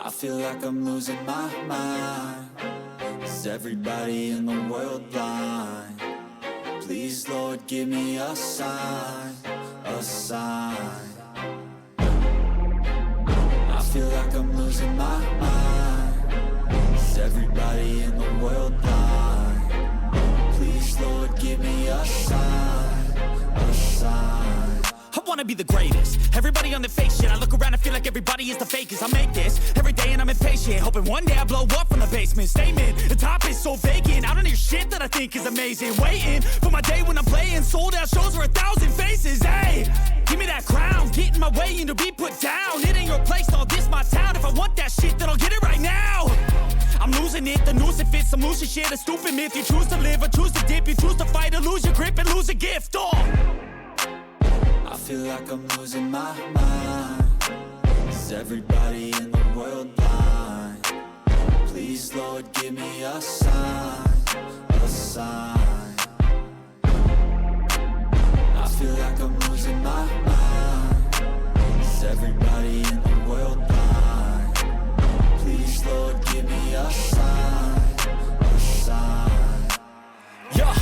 I feel like I'm losing my mind. Is everybody in the world blind? Please, Lord, give me a sign, a sign. I feel like I'm losing my mind. Is everybody in the world blind? Please, Lord, give me a sign, a sign. I wanna be the greatest. Everybody on the fake shit. I look around and feel like everybody is the fakest. I make this every day and I'm impatient, hoping one day I blow up from the basement. Statement, the top is so vacant. I don't hear shit that I think is amazing. Waiting for my day when I'm playing sold out shows for 1,000 faces. Hey, give me that crown, get in my way and to be put down. It ain't your place, no, this my town. If I want that shit, then I'll get it right now. I'm losing it, the noose it fits. I'm losing shit, a stupid myth. You choose to live or choose to dip. You choose to fight or lose your grip and lose a gift. I feel like I'm losing my mind. Is everybody in the world blind? Please, Lord, give me a sign, a sign. I feel like I'm losing my mind. Is everybody in the world blind? Please, Lord, give me a sign, a sign. Yeah.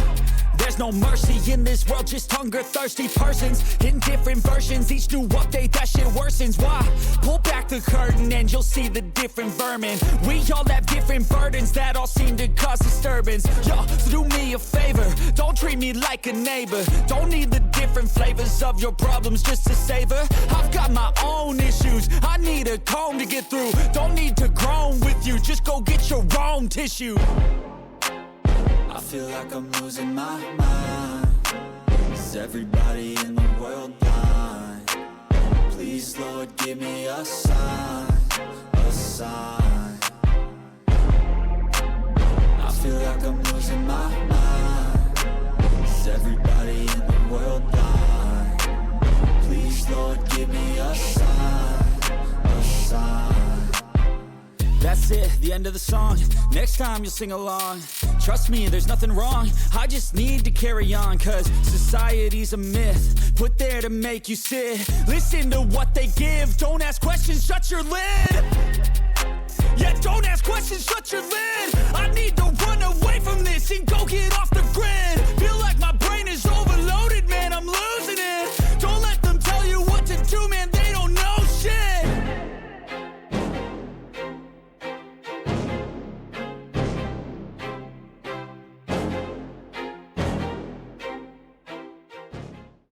There's no mercy in this world, just hunger-thirsty persons in different versions. Each new update, that shit worsens. Why? Pull back the curtain and you'll see the different vermin. We all have different burdens that all seem to cause disturbance. Yo, so do me a favor, don't treat me like a neighbor. Don't need the different flavors of your problems just to savor. I've got my own issues, I need a comb to get through. Don't need to groan with you, just go get your own tissue. I feel like I'm losing my mind. Is everybody in the world blind? Please, Lord, give me a sign, a sign. I feel like I'm losing my mind. Is everybody in the world blind? Please, Lord, give me a sign, a sign. That's it, the end of the song. Next time you'll sing along. Trust me, there's nothing wrong. I just need to carry on, cause society's a myth put there to make you sit. Listen to what they give. Don't ask questions, shut your lid. Yeah, don't ask questions, shut your lid. I need to run away from this and go get off the grid. Feel like my